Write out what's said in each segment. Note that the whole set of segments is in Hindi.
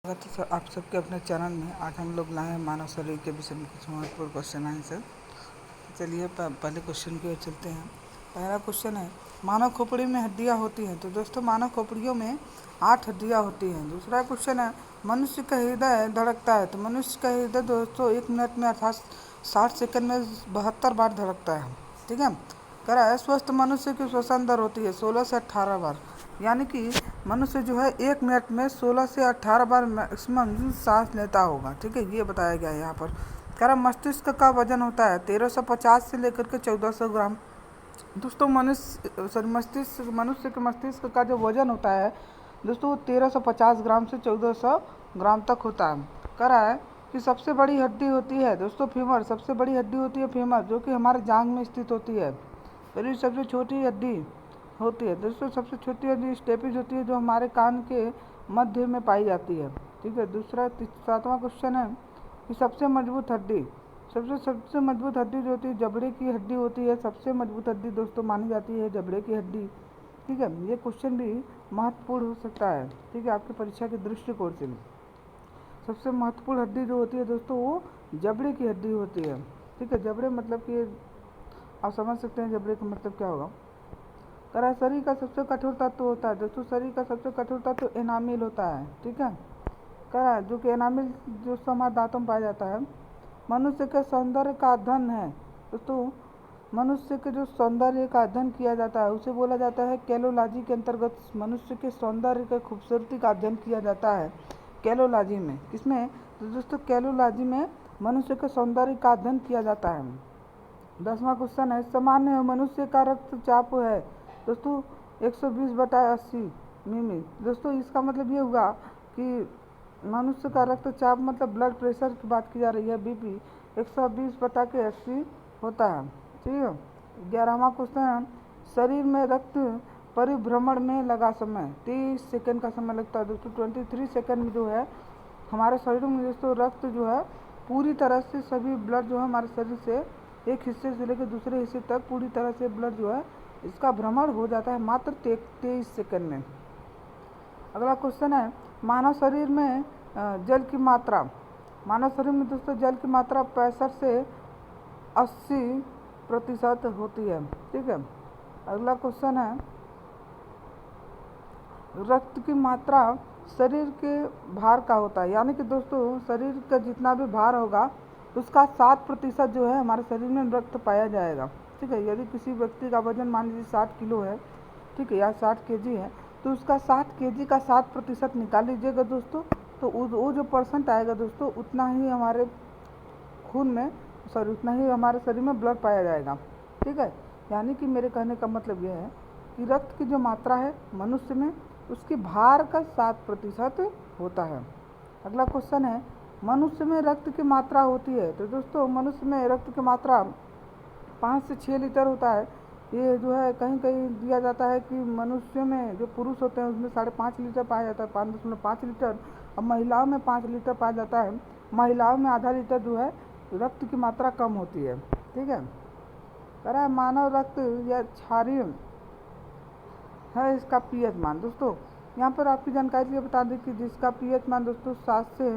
स्वागत है आप सबके अपने चैनल में। आज हम लोग लाए हैं मानव शरीर के विषय में कुछ महत्वपूर्ण क्वेश्चन आंसर। चलिए पहले क्वेश्चन की ओर चलते हैं। पहला क्वेश्चन है, मानव खोपड़ी में हड्डियां होती हैं। तो दोस्तों मानव खोपड़ियों में 8 हड्डियां होती हैं। दूसरा क्वेश्चन है, मनुष्य का हृदय धड़कता है। तो मनुष्य का हृदय दोस्तों 1 मिनट में अर्थात 60 सेकंड में 72 बार धड़कता है। ठीक है। कह रहा है, स्वस्थ मनुष्य की श्वसन दर होती है 16 से 18 बार। यानी कि मनुष्य जो है 1 मिनट में 16 से 18 बार मैक्सिमम सांस लेता होगा। ठीक है, ये बताया गया है यहाँ पर। कह रहा मस्तिष्क का वजन होता है 1350 से लेकर के 1400 ग्राम। दोस्तों मनुष्य के मस्तिष्क का जो वजन होता है दोस्तों 1350 ग्राम से 1400 ग्राम तक होता है। कह रहा है कि सबसे बड़ी हड्डी होती है दोस्तों फीमर। सबसे बड़ी हड्डी होती है फीमर, जो कि हमारे जांघ में स्थित होती है। फिर सबसे छोटी हड्डी होती है दोस्तों, सबसे छोटी हड्डी स्टेपिज होती है, जो हमारे कान के मध्य में पाई जाती है। ठीक है। दूसरा 7वां क्वेश्चन है कि सबसे मजबूत हड्डी। सबसे मजबूत हड्डी जो होती है जबड़े की हड्डी होती है। सबसे मजबूत हड्डी दोस्तों मानी जाती है जबड़े की हड्डी। ठीक है, ये क्वेश्चन भी महत्वपूर्ण हो सकता है। ठीक है, आपकी परीक्षा के दृष्टिकोण से सबसे महत्वपूर्ण हड्डी जो होती है दोस्तों वो जबड़े की हड्डी होती है। ठीक है, जबड़े मतलब कि आप समझ सकते हैं जबड़े का मतलब क्या होगा। कह रहा है शरीर का सबसे कठोर तत्व होता है दोस्तों, शरीर का सबसे कठोर तत्व एनामिल होता है। ठीक है। कह रहा है जो कि एनामिल जो हमारे दांतों में पाया जाता है। मनुष्य के सौंदर्य का अध्ययन है दोस्तों, मनुष्य के जो सौंदर्य का अध्ययन किया जाता है उसे बोला जाता है कैलोलॉजी के अंतर्गत। मनुष्य के सौंदर्य के खूबसूरती का अध्ययन किया जाता है कैलोलॉजी में। किसमें? तो दोस्तों कैलोलॉजी में मनुष्य के सौंदर्य का अध्ययन किया जाता है। 10वां क्वेश्चन है, सामान्य मनुष्य का रक्तचाप है दोस्तों 120/80 मिमी। दोस्तों इसका मतलब ये हुआ कि मनुष्य का रक्तचाप मतलब ब्लड प्रेशर की बात की जा रही है, बीपी 120/80 होता है। ठीक है। 11वां क्वेश्चन है, शरीर में रक्त परिभ्रमण में लगा समय 30 सेकंड का समय लगता है दोस्तों। 23 सेकंड में जो है हमारे शरीर में दोस्तों रक्त जो है पूरी तरह से सभी ब्लड जो है हमारे शरीर से एक हिस्से से लेकर दूसरे हिस्से तक पूरी तरह से ब्लड जो है इसका भ्रमण हो जाता है मात्र 23 सेकंड में। अगला क्वेश्चन है, मानव शरीर में जल की मात्रा। मानव शरीर में दोस्तों जल की मात्रा 65 से 80% होती है। ठीक है। अगला क्वेश्चन है, रक्त की मात्रा शरीर के भार का होता है। यानी कि दोस्तों शरीर का जितना भी भार होगा उसका 7% जो है हमारे शरीर में रक्त पाया जाएगा। ठीक है। यदि किसी व्यक्ति का वजन मान लीजिए 60 किलो है, ठीक है, या 60 केजी है, तो उसका 60 केजी का 7% निकाल लीजिएगा दोस्तों, तो वो जो परसेंट आएगा दोस्तों उतना ही हमारे खून में उतना ही हमारे शरीर में ब्लड पाया जाएगा। ठीक है। यानी कि मेरे कहने का मतलब यह है कि रक्त की जो मात्रा है मनुष्य में उसके भार का 7% होता है। अगला क्वेश्चन है, मनुष्य में रक्त की मात्रा होती है। तो दोस्तों मनुष्य में रक्त की मात्रा 5 से 6 लीटर होता है। ये जो है कहीं कहीं दिया जाता है कि मनुष्य में जो पुरुष होते हैं उसमें 5.5 लीटर पाया जाता है, 5.5 लीटर। और महिलाओं में 5 लीटर पाया जाता है। महिलाओं में आधा लीटर जो है रक्त की मात्रा कम होती है। ठीक है। कह रहा है मानव रक्त या क्षारीय है, इसका पीएच मान। दोस्तों यहाँ पर आपकी जानकारी ये बता दें कि जिसका पीएच मान दोस्तों 7 से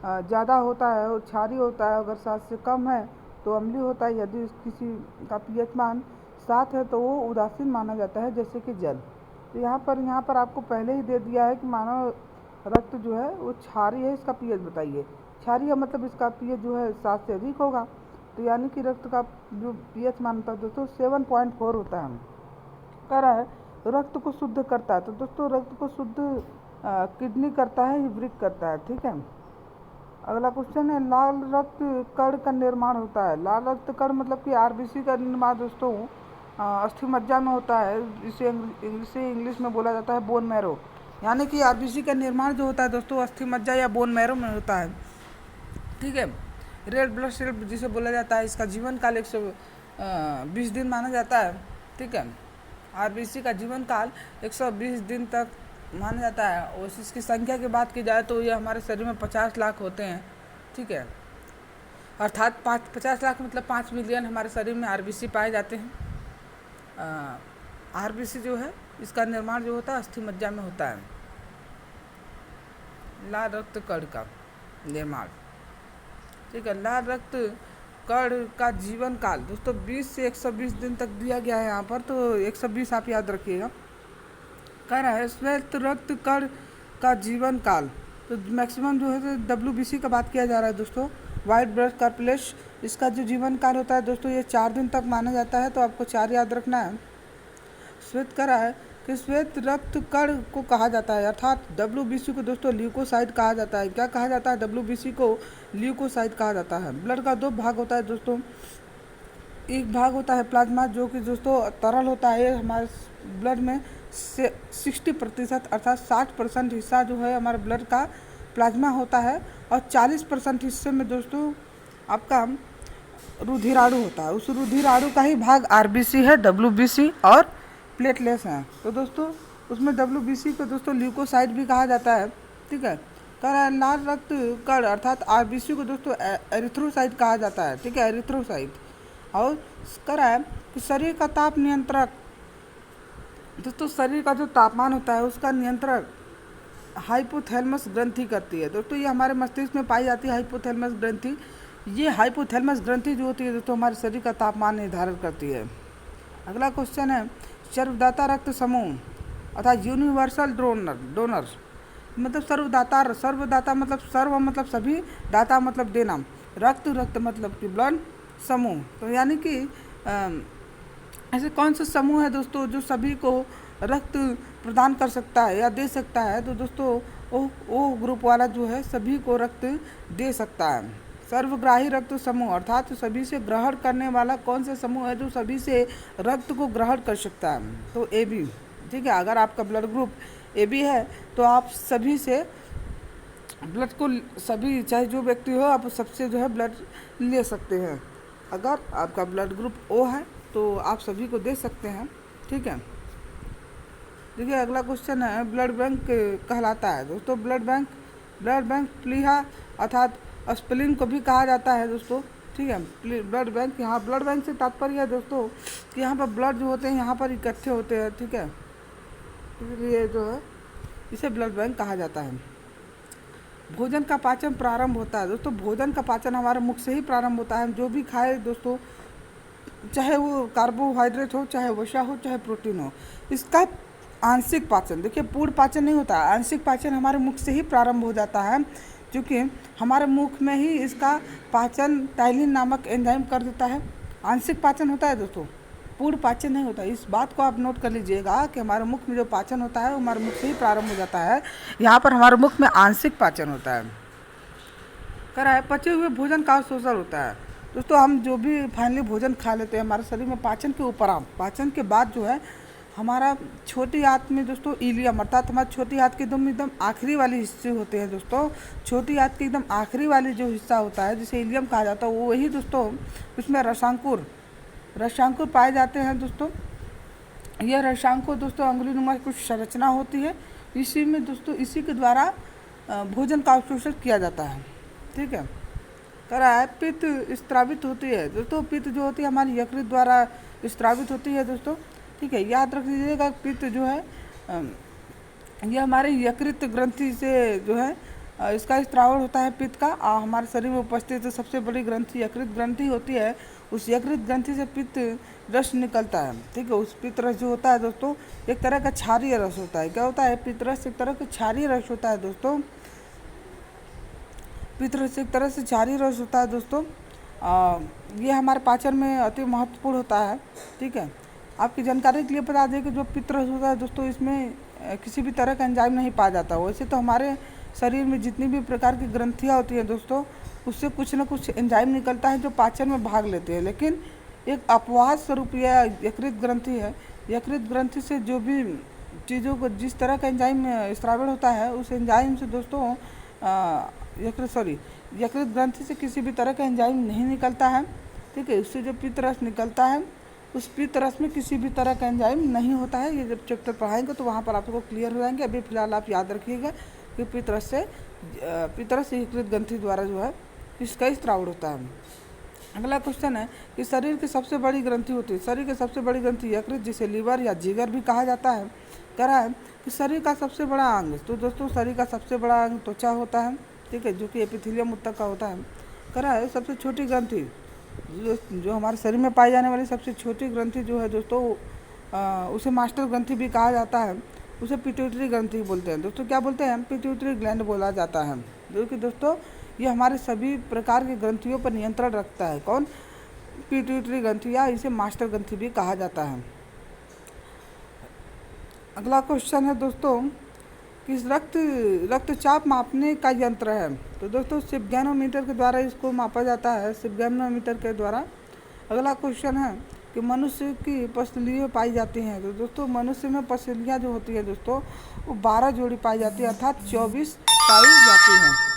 ज़्यादा होता है वो क्षारीय होता है, अगर 7 से कम है तो अम्लीय होता है। यदि किसी का पीएच मान 7 है तो वो उदासीन माना जाता है, जैसे कि जल। तो यहाँ पर आपको पहले ही दे दिया है कि मानव रक्त जो है वो क्षारीय है, इसका पीएच बताइए। क्षारीय मतलब इसका पीएच जो है 7 से अधिक होगा। तो यानी कि रक्त का जो पीएच मान होता है दोस्तों 7.4 होता है। कह रहा है रक्त को शुद्ध करता है। तो दोस्तों रक्त को शुद्ध किडनी करता है, वृक्क करता है। ठीक है। अगला क्वेश्चन है, लाल रक्त कण का निर्माण होता है। लाल रक्त कण मतलब कि आरबीसी का निर्माण दोस्तों अस्थि मज्जा में होता है। इसे इंग्लिश में बोला जाता है बोन मैरो। यानी कि आरबीसी का निर्माण जो होता है दोस्तों अस्थि मज्जा या बोन मैरो में होता है। ठीक है। रेड ब्लड सेल जिसे बोला जाता है, इसका जीवन काल 120 दिन माना जाता है। ठीक है। आरबीसी का जीवन काल 120 दिन तक माना जाता है। और इसकी संख्या की बात की जाए तो ये हमारे शरीर में 50 लाख होते हैं। ठीक है। अर्थात 50 लाख मतलब 5 मिलियन हमारे शरीर में आरबीसी पाए जाते हैं। आरबीसी जो है इसका निर्माण जो होता है अस्थि मज्जा में होता है। लाल रक्त कण का निर्माण। ठीक है, लाल रक्त कण का जीवन काल दोस्तों 20 से 120 दिन तक दिया गया है यहाँ पर, तो 120 आप याद रखिएगा। कह रहा है श्वेत रक्त कण का जीवन काल, तो मैक्सिमम जो है WBC का बात किया जा रहा है दोस्तों, वाइट ब्लड कॉर्पुलेस, इसका जो जीवन काल होता है दोस्तों ये 4 दिन तक माना जाता है, तो आपको 4 याद रखना है। श्वेत कह रहा है कि श्वेत रक्त कण को कहा जाता है, अर्थात WBC को दोस्तों ल्यूकोसाइट कहा जाता है। क्या कहा जाता है? WBC को ल्यूकोसाइट कहा जाता है। ब्लड का 2 भाग होता है दोस्तों, एक भाग होता है प्लाज्मा जो कि दोस्तों तरल होता है, हमारे ब्लड में से 60% अर्थात 60% हिस्सा जो है हमारे ब्लड का प्लाज्मा होता है, और 40% हिस्से में दोस्तों आपका रुधिराणु होता है। उस रुधिराणु का ही भाग RBC है, WBC और प्लेटलेट्स हैं। तो दोस्तों उसमें WBC को दोस्तों ल्यूकोसाइट भी कहा जाता है। ठीक है, कह रहा है लाल रक्त कण अर्थात RBC को दोस्तों एरिथ्रोसाइट कहा जाता है। ठीक है, एरिथ्रोसाइट। और कह रहा है कि शरीर का ताप नियंत्रक दोस्तों, शरीर का जो तापमान होता है उसका नियंत्रण हाइपोथैलेमस ग्रंथि करती है। दोस्तों ये हमारे मस्तिष्क में पाई जाती है हाइपोथैलेमस ग्रंथि। ये हाइपोथैलेमस ग्रंथि जो होती है दोस्तों हमारे शरीर का तापमान निर्धारित करती है। अगला क्वेश्चन है सर्वदाता रक्त समूह अर्थात यूनिवर्सल डोनर मतलब सर्वदाता मतलब सर्व मतलब सभी, दाता मतलब देना, रक्त मतलब कि ब्लड, समूह तो यानी कि ऐसे कौन सा समूह है दोस्तों जो सभी को रक्त प्रदान कर सकता है या दे सकता है? तो दोस्तों ओ ग्रुप वाला जो है सभी को रक्त दे सकता है। सर्वग्राही रक्त समूह अर्थात सभी से ग्रहण करने वाला कौन सा समूह है जो सभी से रक्त को ग्रहण कर सकता है? तो AB। ठीक है, अगर आपका ब्लड ग्रुप AB है तो आप सभी से ब्लड को, सभी चाहे जो व्यक्ति हो आप सबसे जो है ब्लड ले सकते हैं। अगर आपका ब्लड ग्रुप O है तो आप सभी को दे सकते हैं। ठीक है, देखिए अगला क्वेश्चन है ब्लड बैंक कहलाता है दोस्तों। ब्लड बैंक प्लीहा अर्थात स्प्लीन को भी कहा जाता है दोस्तों। ठीक है, ब्लड बैंक, यहाँ ब्लड बैंक से तात्पर्य है दोस्तों कि यहाँ पर ब्लड जो होते हैं यहाँ पर इकट्ठे होते हैं। ठीक है, इसलिए जो है इसे ब्लड बैंक कहा जाता है। भोजन का पाचन प्रारंभ होता है दोस्तों, भोजन का पाचन हमारे मुख से ही प्रारंभ होता है। जो भी खाए दोस्तों, चाहे वो कार्बोहाइड्रेट हो, चाहे वसा हो, चाहे प्रोटीन हो, इसका आंशिक पाचन, देखिए पूर्ण पाचन नहीं होता, आंशिक पाचन हमारे मुख से ही प्रारंभ हो जाता है, क्योंकि हमारे मुख में ही इसका पाचन टाइलिन नामक एंजाइम कर देता है। आंशिक पाचन होता है दोस्तों, पूर्ण पाचन नहीं होता। इस बात को आप नोट कर लीजिएगा कि हमारे मुख में जो पाचन होता है वो हमारे मुख से ही प्रारंभ हो जाता है। यहाँ पर हमारे मुख में आंशिक पाचन होता है। कह रहा है पचे हुए भोजन का अवशोषण होता है दोस्तों। हम जो भी फाइनली भोजन खा लेते हैं हमारे शरीर में पाचन के उपरांत, पाचन के बाद जो है हमारा छोटी आंत में दोस्तों इलियम अर्थात हमारे छोटी आंत के एकदम आखिरी वाली हिस्से होते हैं दोस्तों। छोटी आंत के एकदम आखिरी वाली जो हिस्सा होता है जिसे इलियम कहा जाता है, वो वही दोस्तों उसमें रसांकुर पाए जाते हैं दोस्तों। यह रसांकुर दोस्तों अंगुलीनुमा कुछ संरचना होती है, इसी में दोस्तों इसी के द्वारा भोजन का अवशोषण किया जाता है। ठीक है, कह रहा है पित्त स्त्रावित होती है दोस्तों। पित्त जो होती है हमारी यकृत द्वारा स्त्रावित होती है दोस्तों। ठीक है, याद रख लीजिएगा पित्त जो है ये हमारे यकृत ग्रंथि से जो है इसका स्त्रावण होता है पित्त का। हमारे शरीर में उपस्थित सबसे बड़ी ग्रंथि यकृत ग्रंथि होती है। उस यकृत ग्रंथि से पित्त रस निकलता है। ठीक है, उस पित्त रस जो होता है दोस्तों एक तरह का क्षारीय रस होता है। क्या होता है? पित्त रस एक तरह का क्षारीय रस होता है दोस्तों। पित्त रस एक तरह से क्षारीय रस होता है दोस्तों। ये हमारे पाचन में अति महत्वपूर्ण होता है। ठीक है, आपकी जानकारी के लिए बता दें कि जो पित्त रस होता है दोस्तों इसमें किसी भी तरह का एंजाइम नहीं पाया जाता। वैसे तो हमारे शरीर में जितनी भी प्रकार की ग्रंथियाँ होती हैं दोस्तों उससे कुछ न कुछ एंजाइम निकलता है जो पाचन में भाग लेते हैं, लेकिन एक अपवाद स्वरूप यह यकृत ग्रंथि है। यकृत ग्रंथि से जो भी चीज़ों को जिस तरह का एंजाइम स्रावण होता है उस एंजाइम से दोस्तों यकृत ग्रंथि से किसी भी तरह का एंजाइम नहीं निकलता है। ठीक है, उससे जो पित्त रस निकलता है उस पित्त रस में किसी भी तरह का एंजाइम नहीं होता है। ये जब चैप्टर पढ़ाएंगे तो वहाँ पर आपको क्लियर हो जाएंगे। अभी फिलहाल आप याद रखिएगा कि पित्त रस से यकृत ग्रंथि द्वारा जो है इसका स्त्रावण होता है। अगला क्वेश्चन है कि शरीर की सबसे बड़ी ग्रंथि होती है। शरीर की सबसे बड़ी ग्रंथि यकृत जिसे लीवर या जिगर भी कहा जाता है। कह रहा है कि शरीर का सबसे बड़ा अंग, तो दोस्तों शरीर का सबसे बड़ा अंग त्वचा होता है, ठीक है, जो कि एपिथेलियम ऊतक का होता है। करा है सबसे छोटी ग्रंथि जो हमारे शरीर में पाई जाने वाली सबसे छोटी ग्रंथि जो है दोस्तों, उसे मास्टर ग्रंथि भी कहा जाता है, उसे पिट्यूटरी ग्रंथि बोलते हैं दोस्तों। क्या बोलते हैं? पिट्यूटरी ग्लैंड बोला जाता है, जो कि दोस्तों ये हमारे सभी प्रकार की ग्रंथियों पर नियंत्रण रखता है। कौन? पिट्यूटरी ग्रंथि, या इसे मास्टर ग्रंथि भी कहा जाता है। अगला क्वेश्चन है दोस्तों कि रक्तचाप मापने का यंत्र है, तो दोस्तों सिपगैनोमीटर के द्वारा इसको मापा जाता है, सिपगैनोमीटर के द्वारा। अगला क्वेश्चन है कि मनुष्य की पसलियाँ पाई जाती हैं, तो दोस्तों मनुष्य में पसलियाँ जो होती है दोस्तों वो 12 जोड़ी पाई जाती है, अर्थात 24 पाई जाती हैं।